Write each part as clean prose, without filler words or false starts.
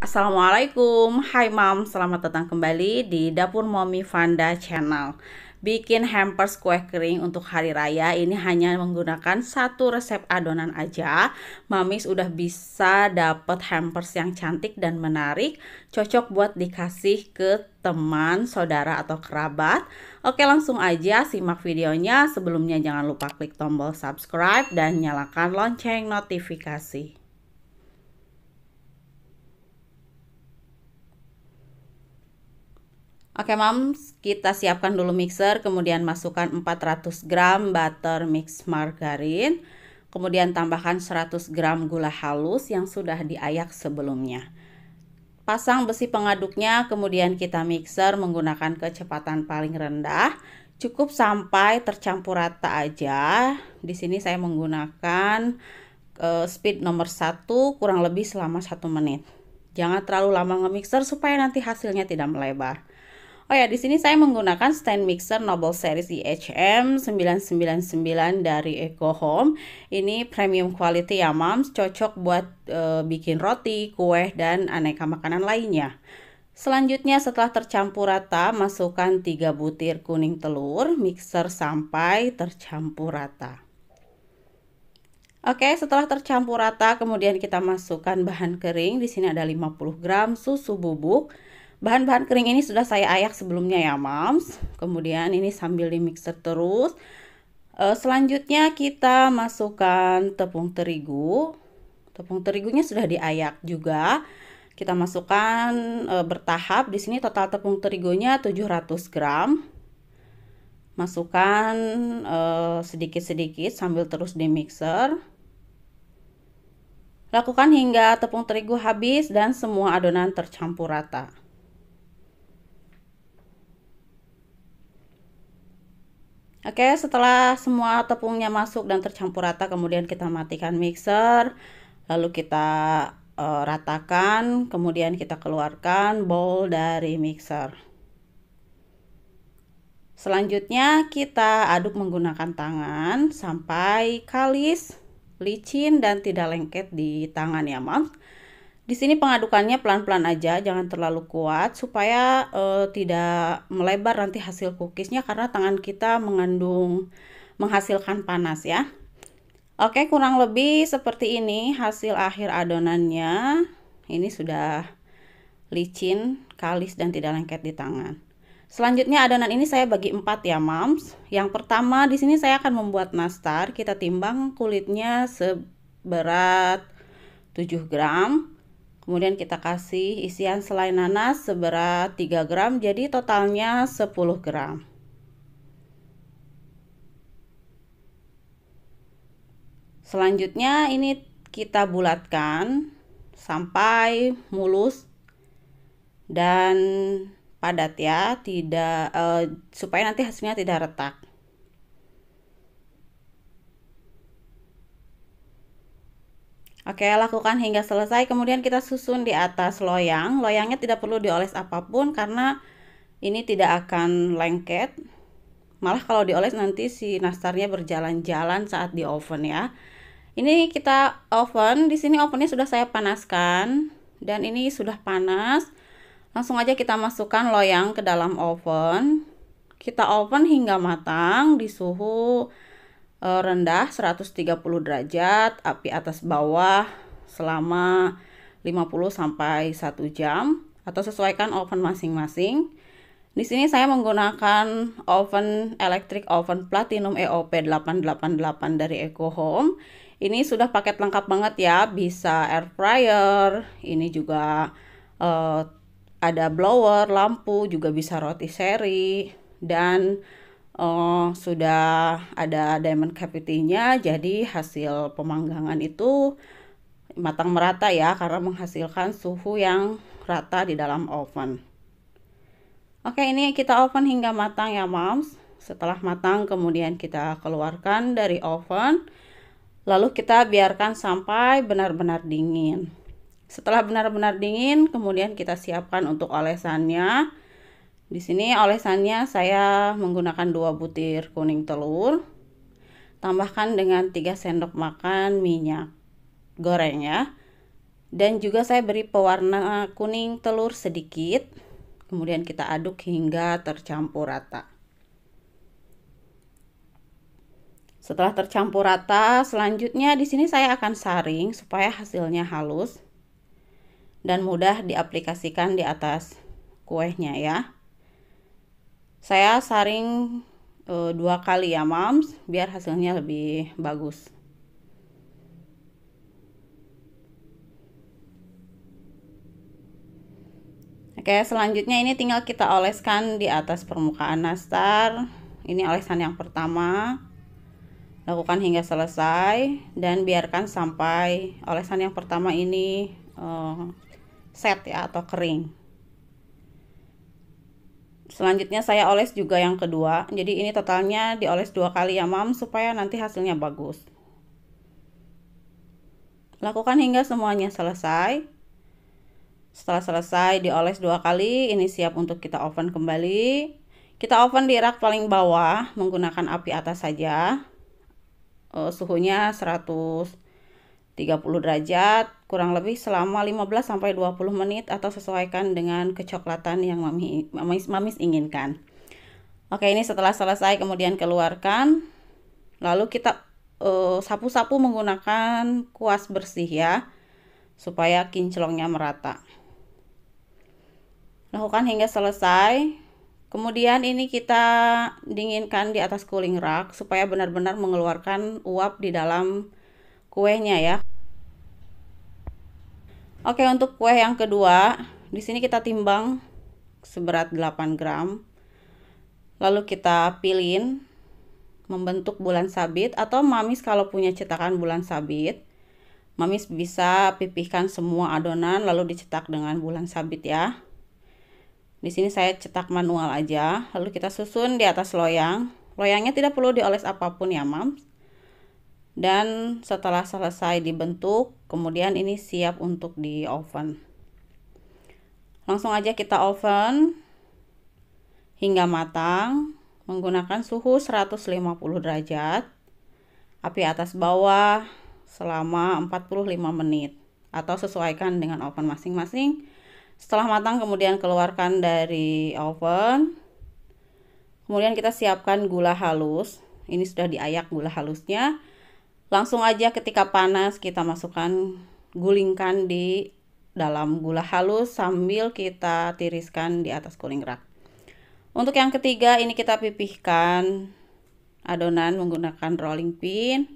Assalamualaikum, hai Mam, selamat datang kembali di Dapur Mommy Vanda Channel. Bikin hampers kue kering untuk hari raya ini hanya menggunakan satu resep adonan aja. Mamis udah bisa dapet hampers yang cantik dan menarik, cocok buat dikasih ke teman, saudara, atau kerabat. Oke, langsung aja simak videonya. Sebelumnya jangan lupa klik tombol subscribe dan nyalakan lonceng notifikasi. Oke Mams, kita siapkan dulu mixer, kemudian masukkan 400 gram butter mix margarin, kemudian tambahkan 100 gram gula halus yang sudah diayak sebelumnya. Pasang besi pengaduknya, kemudian kita mixer menggunakan kecepatan paling rendah, cukup sampai tercampur rata aja. Di sini saya menggunakan speed nomor 1 kurang lebih selama 1 menit. Jangan terlalu lama nge-mixer supaya nanti hasilnya tidak melebar. Oh ya, di sini saya menggunakan stand mixer Noble Series IHM 999 dari Eco Home. Ini premium quality ya, Mams, cocok buat bikin roti, kue, dan aneka makanan lainnya. Selanjutnya setelah tercampur rata, masukkan 3 butir kuning telur, mixer sampai tercampur rata. Oke, setelah tercampur rata, kemudian kita masukkan bahan kering. Di sini ada 50 gram susu bubuk. Bahan-bahan kering ini sudah saya ayak sebelumnya ya, Mams. Kemudian ini sambil di mixer terus. Selanjutnya kita masukkan tepung terigu. Tepung terigunya sudah diayak juga. Kita masukkan bertahap. Di sini total tepung terigunya 700 gram. Masukkan sedikit-sedikit sambil terus di mixer. Lakukan hingga tepung terigu habis dan semua adonan tercampur rata. Oke, setelah semua tepungnya masuk dan tercampur rata, kemudian kita matikan mixer, lalu kita ratakan, kemudian kita keluarkan bowl dari mixer. Selanjutnya kita aduk menggunakan tangan sampai kalis, licin, dan tidak lengket di tangan ya, Mams. Di sini pengadukannya pelan-pelan aja, jangan terlalu kuat supaya tidak melebar nanti hasil cookiesnya karena tangan kita menghasilkan panas ya. Oke, kurang lebih seperti ini hasil akhir adonannya. Ini sudah licin, kalis, dan tidak lengket di tangan. Selanjutnya adonan ini saya bagi 4 ya, Mams. Yang pertama di sini saya akan membuat nastar. Kita timbang kulitnya seberat 7 gram. Kemudian kita kasih isian selai nanas seberat 3 gram, jadi totalnya 10 gram. Selanjutnya ini kita bulatkan sampai mulus dan padat ya, tidak supaya nanti hasilnya tidak retak. Oke, lakukan hingga selesai, kemudian kita susun di atas loyang. Loyangnya tidak perlu dioles apapun karena ini tidak akan lengket. Malah kalau dioles nanti si nastarnya berjalan-jalan saat di oven ya. Ini kita oven, di sini ovennya sudah saya panaskan dan ini sudah panas. Langsung aja kita masukkan loyang ke dalam oven. Kita oven hingga matang di suhu rendah 130 derajat, api atas bawah selama 50 sampai 1 jam atau sesuaikan oven masing-masing. Di sini saya menggunakan oven electric oven Platinum EOP 888 dari Eco Home. Ini sudah paket lengkap banget ya, bisa air fryer, ini juga ada blower, lampu, juga bisa roti seri, dan sudah ada diamond cavity-nya, jadi hasil pemanggangan itu matang merata ya karena menghasilkan suhu yang rata di dalam oven. Oke, ini kita oven hingga matang ya, Mams. Setelah matang kemudian kita keluarkan dari oven, lalu kita biarkan sampai benar-benar dingin. Setelah benar-benar dingin, kemudian kita siapkan untuk olesannya. Di sini olesannya saya menggunakan 2 butir kuning telur. Tambahkan dengan 3 sendok makan minyak goreng ya. Dan juga saya beri pewarna kuning telur sedikit. Kemudian kita aduk hingga tercampur rata. Setelah tercampur rata, selanjutnya di sini saya akan saring supaya hasilnya halus dan mudah diaplikasikan di atas kuenya ya. Saya saring 2 kali ya Moms, biar hasilnya lebih bagus. Oke, selanjutnya ini tinggal kita oleskan di atas permukaan nastar. Ini olesan yang pertama. Lakukan hingga selesai dan biarkan sampai olesan yang pertama ini set ya atau kering. Selanjutnya saya oles juga yang kedua. Jadi ini totalnya dioles 2 kali ya Mam, supaya nanti hasilnya bagus. Lakukan hingga semuanya selesai. Setelah selesai dioles 2 kali, ini siap untuk kita oven kembali. Kita oven di rak paling bawah menggunakan api atas saja. Suhunya 130 derajat, kurang lebih selama 15-20 menit atau sesuaikan dengan kecoklatan yang mamis inginkan. Oke, ini setelah selesai kemudian keluarkan. Lalu kita sapu-sapu menggunakan kuas bersih ya, supaya kinclongnya merata. Lakukan hingga selesai. Kemudian ini kita dinginkan di atas cooling rack supaya benar-benar mengeluarkan uap di dalam kuenya ya. Oke, untuk kue yang kedua, di sini kita timbang seberat 8 gram. Lalu kita pilin membentuk bulan sabit, atau Mamis kalau punya cetakan bulan sabit, Mamis bisa pipihkan semua adonan lalu dicetak dengan bulan sabit ya. Di sini saya cetak manual aja, lalu kita susun di atas loyang. Loyangnya tidak perlu dioles apapun ya Mams. Dan setelah selesai dibentuk, kemudian ini siap untuk di oven. Langsung aja kita oven hingga matang menggunakan suhu 150 derajat. Api atas bawah selama 45 menit atau sesuaikan dengan oven masing-masing. Setelah matang kemudian keluarkan dari oven. Kemudian kita siapkan gula halus. Ini sudah diayak gula halusnya. Langsung aja ketika panas kita masukkan, gulingkan di dalam gula halus sambil kita tiriskan di atas cooling rack. Untuk yang ketiga ini kita pipihkan adonan menggunakan rolling pin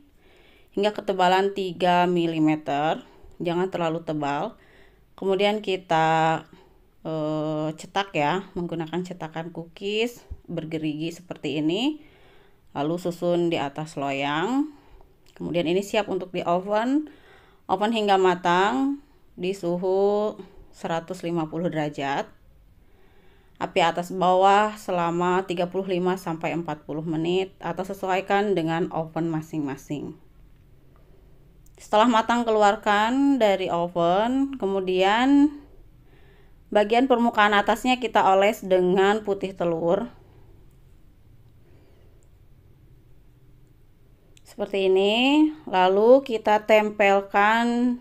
hingga ketebalan 3 mm. Jangan terlalu tebal. Kemudian kita cetak ya menggunakan cetakan cookies bergerigi seperti ini, lalu susun di atas loyang. Kemudian ini siap untuk di oven hingga matang di suhu 150 derajat. Api atas bawah selama 35-40 menit atau sesuaikan dengan oven masing-masing. Setelah matang keluarkan dari oven, kemudian bagian permukaan atasnya kita oles dengan putih telur. Seperti ini, lalu kita tempelkan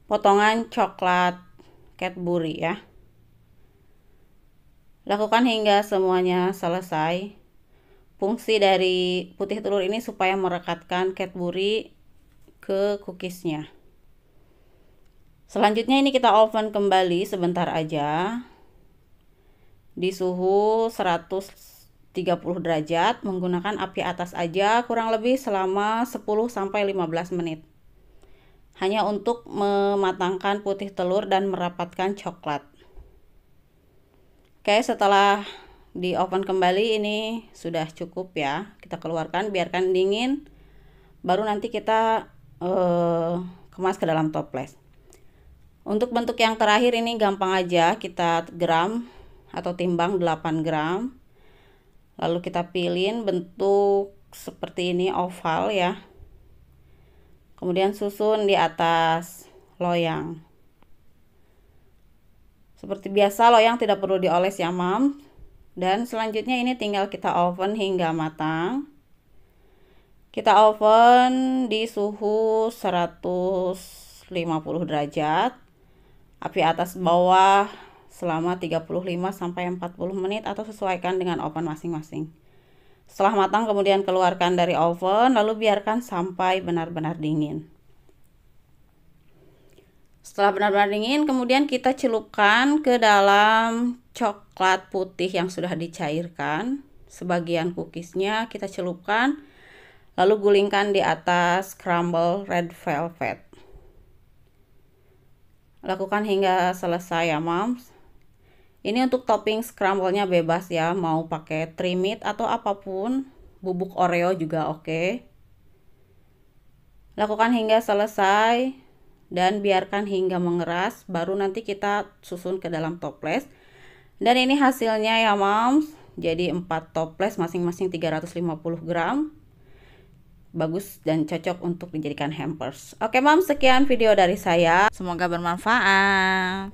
potongan coklat Cadbury ya. Lakukan hingga semuanya selesai. Fungsi dari putih telur ini supaya merekatkan Cadbury ke cookiesnya. Selanjutnya ini kita oven kembali sebentar aja di suhu 130 derajat menggunakan api atas aja, kurang lebih selama 10-15 menit. Hanya untuk mematangkan putih telur dan merapatkan coklat. Oke, setelah di oven kembali ini sudah cukup ya. Kita keluarkan, biarkan dingin, baru nanti kita kemas ke dalam toples. Untuk bentuk yang terakhir ini gampang aja, kita gram atau timbang 8 gram. Lalu kita pilih bentuk seperti ini, oval ya. Kemudian susun di atas loyang. Seperti biasa loyang tidak perlu dioles ya Mam. Dan selanjutnya ini tinggal kita oven hingga matang. Kita oven di suhu 150 derajat. Api atas bawah selama 35 sampai 40 menit atau sesuaikan dengan oven masing-masing. Setelah matang kemudian keluarkan dari oven, lalu biarkan sampai benar-benar dingin. Setelah benar-benar dingin, kemudian kita celupkan ke dalam coklat putih yang sudah dicairkan. Sebagian cookiesnya kita celupkan, lalu gulingkan di atas crumble red velvet. Lakukan hingga selesai ya moms. Ini untuk topping scramble-nya bebas ya, mau pakai trimit atau apapun, bubuk Oreo juga oke. Lakukan hingga selesai dan biarkan hingga mengeras, baru nanti kita susun ke dalam toples. Dan ini hasilnya ya moms, jadi 4 toples masing-masing 350 gram. Bagus dan cocok untuk dijadikan hampers. Oke moms, sekian video dari saya, semoga bermanfaat.